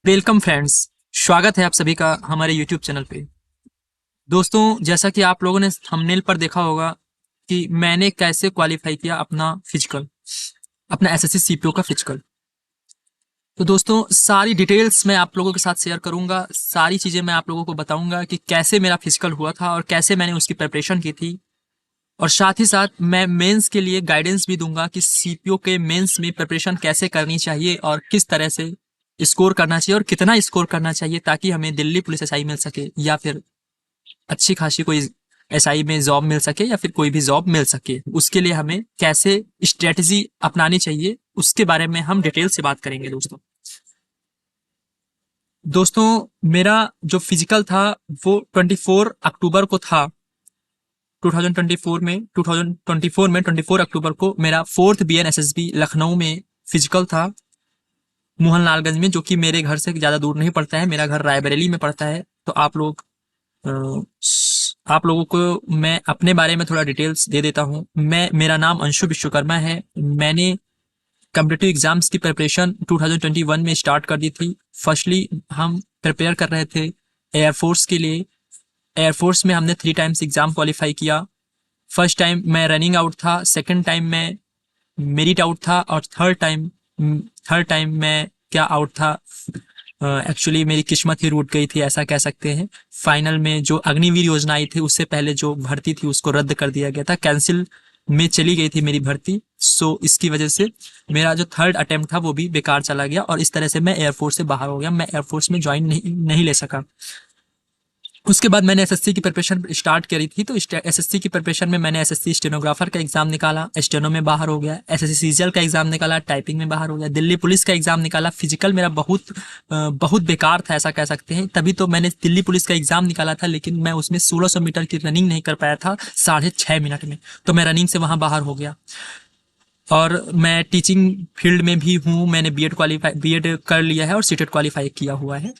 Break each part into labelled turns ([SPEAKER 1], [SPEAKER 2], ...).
[SPEAKER 1] Welcome friends. स्वागत है आप सभी का हमारे यूट्यूब चैनल पे। दोस्तों, जैसा कि आप लोगों ने थंबनेल पर देखा होगा कि मैंने कैसे क्वालिफाई किया अपना फिजिकल, अपना एसएससी सीपीओ का फिजिकल। तो दोस्तों, सारी डिटेल्स मैं आप लोगों के साथ शेयर करूंगा, सारी चीज़ें मैं आप लोगों को बताऊंगा कि कैसे मेरा फिजिकल हुआ था और कैसे मैंने उसकी प्रिपरेशन की थी। और साथ ही साथ मैं मेंस के लिए गाइडेंस भी दूंगा कि सीपीओ के मेंस में प्रिपरेशन कैसे करनी चाहिए और किस तरह से स्कोर करना चाहिए और कितना स्कोर करना चाहिए ताकि हमें दिल्ली पुलिस एसआई मिल सके या फिर अच्छी खासी कोई एसआई में जॉब मिल सके या फिर कोई भी जॉब मिल सके। उसके लिए हमें कैसे स्ट्रेटजी अपनानी चाहिए उसके बारे में हम डिटेल से बात करेंगे। दोस्तों, मेरा जो फिजिकल था वो 24 अक्टूबर को था। 2024 में 24 अक्टूबर को मेरा फोर्थ बीएनएसएसबी लखनऊ में फिजिकल था, मोहनलालगंज में, जो कि मेरे घर से ज़्यादा दूर नहीं पड़ता है। मेरा घर रायबरेली में पड़ता है। तो आप लोगों को मैं अपने बारे में थोड़ा डिटेल्स दे देता हूँ। मेरा नाम अंशु विश्वकर्मा है। मैंने कॉम्पिटिटिव एग्जाम्स की प्रिपरेशन 2021 में स्टार्ट कर दी थी। फर्स्टली हम प्रिपेयर कर रहे थे एयरफोर्स के लिए। एयरफोर्स में हमने 3 टाइम्स एग्जाम क्वालिफाई किया। फर्स्ट टाइम मैं रनिंग आउट था, सेकंड टाइम मैं मेरिट आउट था और थर्ड टाइम मैं क्या आउट था। एक्चुअली मेरी किस्मत ही रूठ गई थी, ऐसा कह सकते हैं। फाइनल में जो अग्निवीर योजना आई थी उससे पहले जो भर्ती थी उसको रद्द कर दिया गया था, कैंसिल में चली गई थी मेरी भर्ती। सो इसकी वजह से मेरा जो थर्ड अटेम्प्ट था वो भी बेकार चला गया और इस तरह से मैं एयरफोर्स से बाहर हो गया। मैं एयरफोर्स में ज्वाइन नहीं ले सका। उसके बाद मैंने एसएससी की प्रिपरेशन स्टार्ट करी थी। तो एसएससी की प्रिपरेशन में मैंने एसएससी स्टेनोग्राफर का एग्जाम निकाला, स्टेनो में बाहर हो गया। एसएससी सीजीएल का एग्जाम निकाला, टाइपिंग में बाहर हो गया। दिल्ली पुलिस का एग्जाम निकाला। फिजिकल मेरा बहुत बेकार था, ऐसा कह सकते हैं। तभी तो मैंने दिल्ली पुलिस का एग्जाम निकाला था, लेकिन मैं उसमें 1600 मीटर की रनिंग नहीं कर पाया था 6.5 मिनट में। तो मैं रनिंग से वहां बाहर हो गया। और मैं टीचिंग फील्ड में भी हूँ। मैंने बीएड कर लिया है और सीटेट क्वालिफाई किया हुआ है।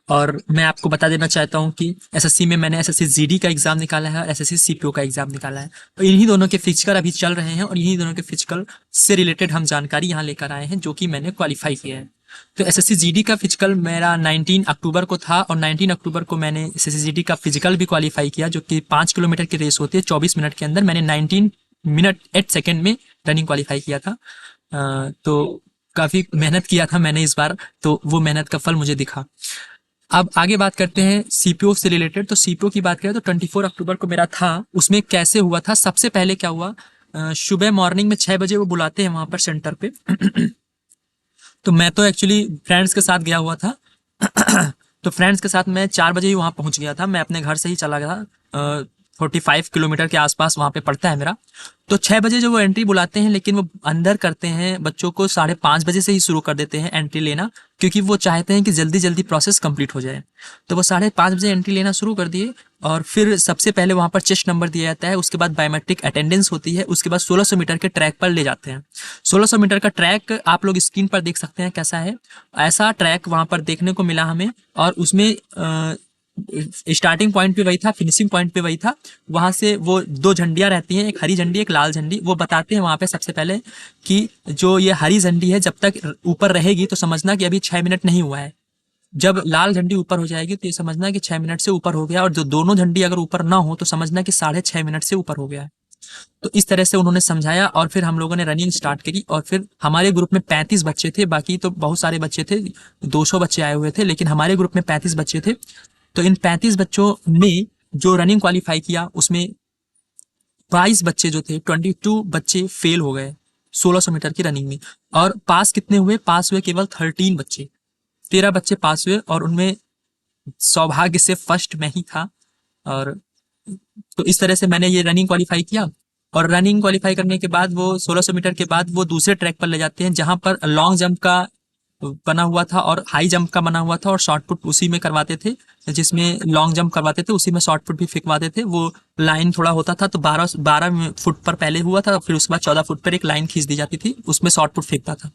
[SPEAKER 1] और मैं आपको बता देना चाहता हूँ कि एसएससी में मैंने एसएससी जीडी का एग्जाम निकाला है और एसएससी सीपीओ का एग्जाम निकाला है। तो इन्हीं दोनों के फिजिकल अभी चल रहे हैं और इन्हीं दोनों के फिजिकल से रिलेटेड हम जानकारी यहाँ लेकर आए हैं, जो कि मैंने क्वालिफाई किया है। तो एसएससी जीडी का फिजिकल मेरा 19 अक्टूबर को था और 19 अक्टूबर को मैंने एसएससी जीडी का फिजिकल भी क्वालिफाई किया, जो कि 5 किलोमीटर की रेस होती है 24 मिनट के अंदर। मैंने 19 मिनट 8 सेकेंड में रनिंग क्वालिफाई किया था। तो काफी मेहनत किया था मैंने इस बार, तो वो मेहनत का फल मुझे दिखा। अब आगे बात करते हैं सीपीओ से रिलेटेड। तो सीपीओ की बात करें तो 24 अक्टूबर को मेरा था। उसमें कैसे हुआ था, सबसे पहले क्या हुआ, सुबह मॉर्निंग में 6 बजे वो बुलाते हैं वहां पर सेंटर पे। तो मैं तो एक्चुअली फ्रेंड्स के साथ गया हुआ था। तो फ्रेंड्स के साथ मैं 4 बजे ही वहां पहुंच गया था। मैं अपने घर से ही चला गया था। 45 किलोमीटर के आसपास वहां पे पड़ता है मेरा। तो 6 बजे जो वो एंट्री बुलाते हैं, लेकिन वो अंदर करते हैं बच्चों को 5:30 बजे से ही शुरू कर देते हैं एंट्री लेना, क्योंकि वो चाहते हैं कि जल्दी जल्दी प्रोसेस कंप्लीट हो जाए। तो वो 5:30 बजे एंट्री लेना शुरू कर दिए। और फिर सबसे पहले वहां पर चेस्ट नंबर दिया जाता है, उसके बाद बायोमेट्रिक अटेंडेंस होती है, उसके बाद 1600 मीटर के ट्रैक पर ले जाते हैं। 1600 मीटर का ट्रैक आप लोग स्क्रीन पर देख सकते हैं कैसा है। ऐसा ट्रैक वहां पर देखने को मिला हमें। और उसमें स्टार्टिंग पॉइंट पे वही था, फिनिशिंग पॉइंट पे वही था। वहां से वो 2 झंडियां रहती हैं, एक हरी झंडी एक लाल झंडी। वो बताते हैं वहां पे सबसे पहले कि जो ये हरी झंडी है जब तक ऊपर रहेगी तो समझना कि अभी 6 मिनट नहीं हुआ है। जब लाल झंडी ऊपर हो जाएगी तो ये समझना कि 6 मिनट से ऊपर हो गया, और जो दोनों झंडी अगर ऊपर ना हो तो समझना कि 6.5 मिनट से ऊपर हो गया है। तो इस तरह से उन्होंने समझाया और फिर हम लोगों ने रनिंग स्टार्ट करी। और फिर हमारे ग्रुप में 35 बच्चे थे, बाकी तो बहुत सारे बच्चे थे, 200 बच्चे आए हुए थे, लेकिन हमारे ग्रुप में 35 बच्चे थे। तो इन 35 बच्चों ने जो रनिंग क्वालिफाई किया उसमें 22 बच्चे जो थे, 22 बच्चे फेल हो गए 1600 मीटर की रनिंग में। और पास कितने हुए, पास हुए केवल 13 बच्चे। 13 बच्चे पास हुए और उनमें सौभाग्य से फर्स्ट मैं ही था। और तो इस तरह से मैंने ये रनिंग क्वालिफाई किया। और रनिंग क्वालिफाई करने के बाद वो 1600 मीटर के बाद वो दूसरे ट्रैक पर ले जाते हैं, जहां पर लॉन्ग जंप का बना हुआ था और हाई जंप का बना हुआ था, और शॉर्ट पुट उसी में करवाते थे। जिसमें लॉन्ग जंप करवाते थे उसी में शॉर्ट पुट भी फेंकवाते थे। वो लाइन थोड़ा होता था, तो 12 फुट पर पहले हुआ था, फिर उसके बाद 14 फुट पर एक लाइन खींच दी जाती थी, उसमें शॉर्ट पुट फेंकता था।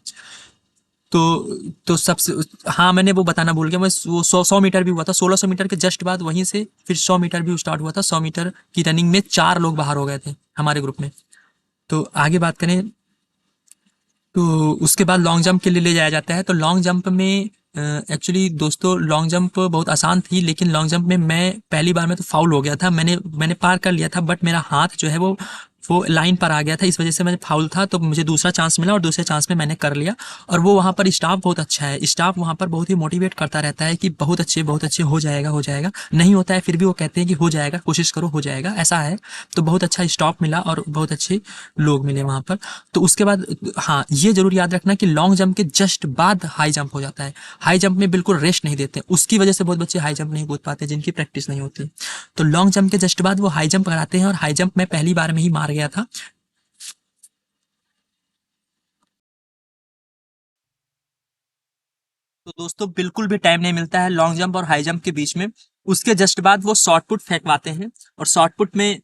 [SPEAKER 1] तो सबसे, हाँ मैंने वो बताना भूल गया, मैं वो 100 मीटर भी हुआ था 1600 मीटर के जस्ट बाद। वहीं से फिर 100 मीटर भी स्टार्ट हुआ था। 100 मीटर की रनिंग में 4 लोग बाहर हो गए थे हमारे ग्रुप में। तो आगे बात करें तो उसके बाद लॉन्ग जंप के लिए ले जाया जाता है। तो लॉन्ग जंप में एक्चुअली दोस्तों लॉन्ग जंप बहुत आसान थी, लेकिन लॉन्ग जंप में मैं पहली बार में तो फाउल हो गया था। मैंने पार कर लिया था, बट मेरा हाथ जो है वो लाइन पर आ गया था, इस वजह से मैं फाउल था। तो मुझे दूसरा चांस मिला और दूसरे चांस में मैंने कर लिया। और वो वहाँ पर स्टाफ बहुत अच्छा है, स्टाफ वहाँ पर बहुत ही मोटिवेट करता रहता है कि बहुत अच्छे हो जाएगा, हो जाएगा। नहीं होता है फिर भी वो कहते हैं कि हो जाएगा, कोशिश करो, हो जाएगा, ऐसा है। तो बहुत अच्छा स्टाफ मिला और बहुत अच्छे लोग मिले वहाँ पर। तो उसके बाद हाँ, ये जरूर याद रखना कि लॉन्ग जंप के जस्ट बाद हाई जंप हो जाता है। हाई जंप में बिल्कुल रेस्ट नहीं देते, उसकी वजह से बहुत बच्चे हाई जंप नहीं कूद पाते जिनकी प्रैक्टिस नहीं होती। तो लॉन्ग जंप के जस्ट बाद वो हाई जंप कराते हैं, और हाई जंप मैं पहली बार में ही मार गया था। तो दोस्तों बिल्कुल भी टाइम नहीं मिलता है लॉन्ग जंप और हाई जंप के बीच में। उसके जस्ट बाद वो शॉर्ट पुट फेंकवाते हैं, और शॉर्ट पुट में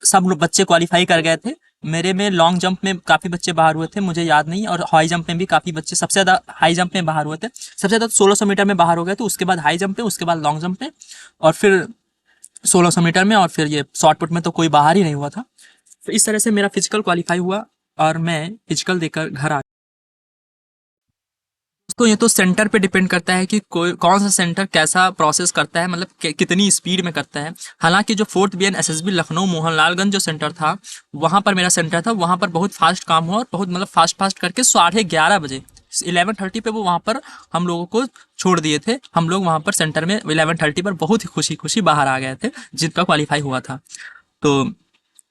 [SPEAKER 1] सब लोग बच्चे क्वालिफाई कर गए थे। मेरे में लॉन्ग जंप में काफी बच्चे बाहर हुए थे, मुझे याद नहीं, और हाई जंप में भी काफी बच्चे, सबसे ज्यादा हाई जंप में बाहर हुए थे। सबसे ज्यादा 1600 मीटर में बाहर हो गए थे, उसके बाद हाई जंप में, उसके बाद लॉन्ग जंप में, और फिर 1600 मीटर में, और फिर ये शॉर्ट पुट में तो कोई बाहर ही नहीं हुआ था। तो इस तरह से मेरा फिजिकल क्वालिफाई हुआ और मैं फिजिकल देकर घर आ। तो ये तो सेंटर पे डिपेंड करता है कि कोई कौन सा सेंटर कैसा प्रोसेस करता है, मतलब कितनी स्पीड में करता है। हालांकि जो fourth BN SSB Lucknow Mohanlalganj जो सेंटर था, वहां पर मेरा सेंटर था, वहां पर बहुत फास्ट काम हुआ, और बहुत मतलब फास्ट फास्ट करके 11:30 बजे 11:30 पे वो वहां पर हम लोगों को छोड़ दिए थे। हम लोग वहां पर सेंटर में 11:30 पर बहुत ही खुशी खुशी बाहर आ गए थे, जिनका क्वालिफाई हुआ था। तो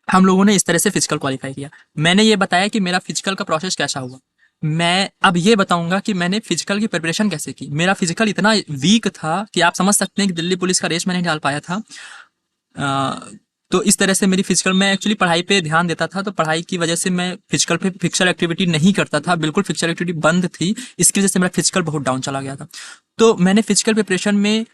[SPEAKER 1] हम लोगों ने इस तरह से फिजिकल क्वालिफाई किया। मैंने ये बताया कि मेरा फिजिकल का प्रोसेस कैसा हुआ। मैं अब ये बताऊंगा कि मैंने फिजिकल की प्रिपरेशन कैसे की। मेरा फिजिकल इतना वीक था कि आप समझ सकते हैं कि दिल्ली पुलिस का रेस मैं नहीं डाल पाया था। तो इस तरह से मेरी फिजिकल, मैं एक्चुअली पढ़ाई पे ध्यान देता था, तो पढ़ाई की वजह से मैं फिजिकल पे फिजिकल एक्टिविटी नहीं करता था, बिल्कुल फिजिकल एक्टिविटी बंद थी। इसकी वजह से मेरा फिजिकल बहुत डाउन चला गया था। तो मैंने फिजिकल प्रिपरेशन में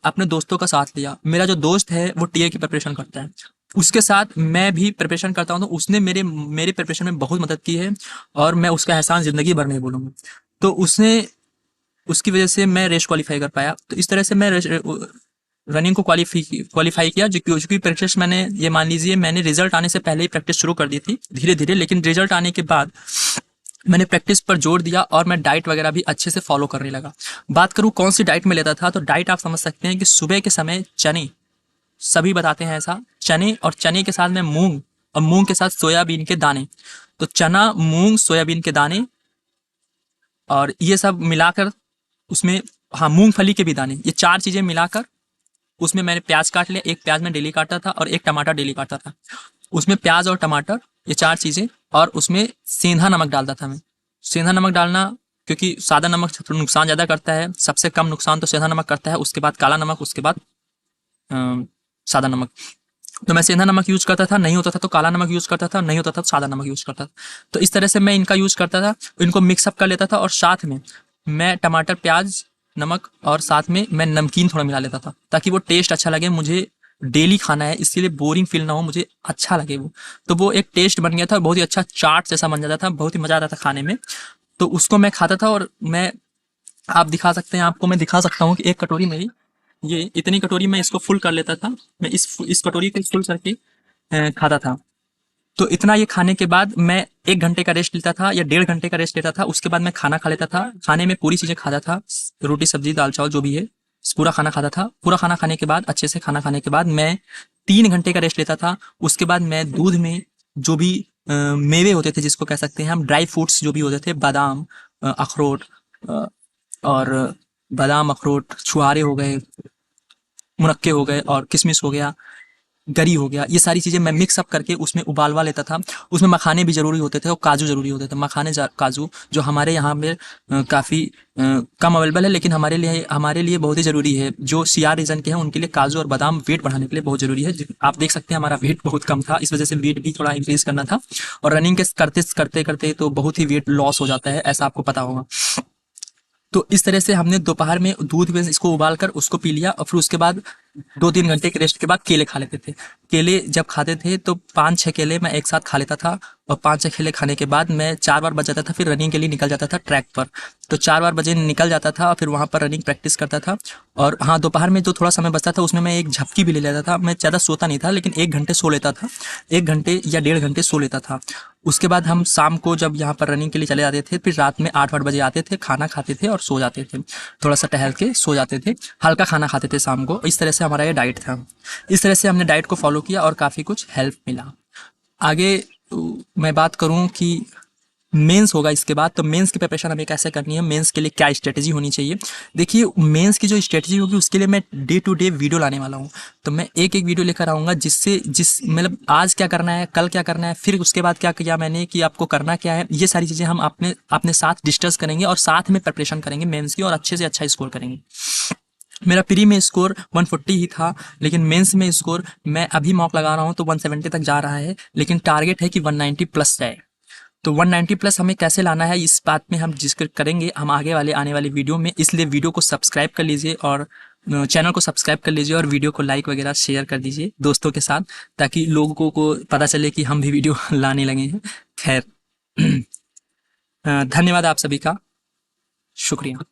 [SPEAKER 1] अपने दोस्तों का साथ लिया। मेरा जो दोस्त है वो टीए की प्रिपरेशन करता है, उसके साथ मैं भी प्रिपरेशन करता हूँ, तो उसने मेरे मेरे प्रिपरेशन में बहुत मदद की है, और मैं उसका एहसान जिंदगी भर नहीं भूलूंगा। तो उसने उसकी वजह से मैं रेस क्वालिफाई कर पाया। तो इस तरह से मैं रनिंग को क्वालिफाई किया, जो कि प्रैक्टिस मैंने, ये मान लीजिए मैंने रिजल्ट आने से पहले ही प्रैक्टिस शुरू कर दी थी धीरे धीरे, लेकिन रिजल्ट आने के बाद मैंने प्रैक्टिस पर जोर दिया और मैं डाइट वगैरह भी अच्छे से फॉलो करने लगा। बात करूं कौन सी डाइट में लेता था, तो डाइट आप समझ सकते हैं कि सुबह के समय चने, सभी बताते हैं ऐसा, चने, और चने के साथ में मूंग, और मूंग के साथ सोयाबीन के दाने। तो चना, मूंग, सोयाबीन के दाने, और ये सब मिलाकर उसमें, हाँ, मूंगफली के भी दाने, ये चार चीजें मिलाकर उसमें मैंने प्याज काट लिया। एक प्याज मैं डेली काटता था और एक टमाटर डेली काटता था। उसमें प्याज और टमाटर, ये चार चीजें, और उसमें सेंधा नमक डालता था मैं। सेंधा नमक डालना, क्योंकि सादा नमक थोड़ा नुकसान ज्यादा करता है, सबसे कम नुकसान तो सेंधा नमक करता है, उसके बाद काला नमक, उसके बाद सादा नमक। तो मैं सेंधा नमक यूज करता था, नहीं होता था तो काला नमक यूज करता था, नहीं होता था तो सादा नमक यूज करता था। तो इस तरह से मैं इनका यूज करता था, इनको मिक्सअप कर लेता था, और साथ में मैं टमाटर, प्याज, नमक, और साथ में मैं नमकीन थोड़ा मिला लेता था, ताकि वो टेस्ट अच्छा लगे। मुझे डेली खाना है, इसलिए बोरिंग फील ना हो, मुझे अच्छा लगे वो। तो वो एक टेस्ट बन गया था, बहुत ही अच्छा चाट जैसा बन जाता था, बहुत ही मजा आता था खाने में। तो उसको मैं खाता था, और मैं, आप दिखा सकते हैं, आपको मैं दिखा सकता हूँ कि एक कटोरी मेरी, ये इतनी कटोरी मैं इसको फुल कर लेता था। मैं इस कटोरी को फुल करके खाता था। तो इतना ये खाने के बाद मैं 1 घंटे का रेस्ट लेता था या 1.5 घंटे का रेस्ट लेता था। उसके बाद मैं खाना खा लेता था। खाने में पूरी चीजें खाता था, रोटी, सब्जी, दाल, चावल, जो भी है, पूरा खाना खाता था। पूरा खाना खाने के बाद, अच्छे से खाना खाने के बाद, मैं 3 घंटे का रेस्ट लेता था। उसके बाद मैं दूध में जो भी मेवे होते थे, जिसको कह सकते हैं हम ड्राई फ्रूट्स, जो भी होते थे, बादाम, अखरोट, अ, और बादाम, अखरोट, छुहारे हो गए, मुनक्के हो गए, और किशमिश हो गया, गरी हो गया, ये सारी चीजें मैं मिक्स अप करके उसमें उबालवा लेता था। उसमें मखाने भी जरूरी होते थे और काजू जरूरी होते थे। मखाने, काजू, जो हमारे यहाँ में काफी कम अवेलेबल है, लेकिन हमारे लिए बहुत ही जरूरी है। जो सीआर रीजन के हैं उनके लिए काजू और बादाम वेट बढ़ाने के लिए बहुत जरूरी है। आप देख सकते हैं हमारा वेट बहुत कम था, इस वजह से वेट भी थोड़ा इंक्रीज करना था। और रनिंग के करते करते करते तो बहुत ही वेट लॉस हो जाता है, ऐसा आपको पता होगा। तो इस तरह से हमने दोपहर में दूध में इसको उबाल कर उसको पी लिया, और फिर उसके बाद 2-3 घंटे के रेस्ट के बाद केले खा लेते थे। केले जब खाते थे तो 5-6 केले मैं एक साथ खा लेता था, और 5-6 केले खाने के बाद मैं 4 बार बज जाता था, फिर रनिंग के लिए निकल जाता था ट्रैक पर। तो 4 बार बजे निकल जाता था, फिर वहाँ पर रनिंग प्रैक्टिस करता था। और हाँ, दोपहर में जो थोड़ा समय बचता था उसमें मैं एक झपकी भी ले लेता था। मैं ज़्यादा सोता नहीं था, लेकिन 1 घंटे सो लेता था, 1 घंटे या 1.5 घंटे सो लेता था। उसके बाद हम शाम को जब यहाँ पर रनिंग के लिए चले जाते थे, फिर रात में 8-8 बजे आते थे, खाना खाते थे और सो जाते थे। थोड़ा सा टहल के सो जाते थे, हल्का खाना खाते थे शाम को। इस तरह से हमारा ये डाइट था। इस तरह से हमने डाइट को फॉलो किया और काफ़ी कुछ हेल्प मिला। आगे मैं बात करूँ कि मेंस होगा इसके बाद, तो मेंस की प्रिपरेशन हमें कैसे करनी है, मेंस के लिए क्या स्ट्रेटजी होनी चाहिए। देखिए, मेंस की जो स्ट्रेटजी होगी उसके लिए मैं डे टू डे वीडियो लाने वाला हूँ। तो मैं एक एक वीडियो लेकर आऊँगा, जिससे मतलब आज क्या करना है, कल क्या करना है, फिर उसके बाद क्या किया मैंने, कि आपको करना क्या है, ये सारी चीज़ें हम अपने अपने साथ डिस्कस करेंगे और साथ में प्रिपरेशन करेंगे मेंस की, और अच्छे से अच्छा स्कोर करेंगे। मेरा प्री में स्कोर 140 ही था, लेकिन मेंस में स्कोर मैं अभी मॉक लगा रहा हूँ तो 170 तक जा रहा है, लेकिन टारगेट है कि 190 प्लस जाए। तो 190 प्लस हमें कैसे लाना है, इस बात में हम जिक्र करेंगे हम आने वाले वीडियो में। इसलिए वीडियो को सब्सक्राइब कर लीजिए, और चैनल को सब्सक्राइब कर लीजिए, और वीडियो को लाइक वगैरह शेयर कर दीजिए दोस्तों के साथ, ताकि लोगों को पता चले कि हम भी वीडियो लाने लगे हैं। खैर, धन्यवाद आप सभी का, शुक्रिया।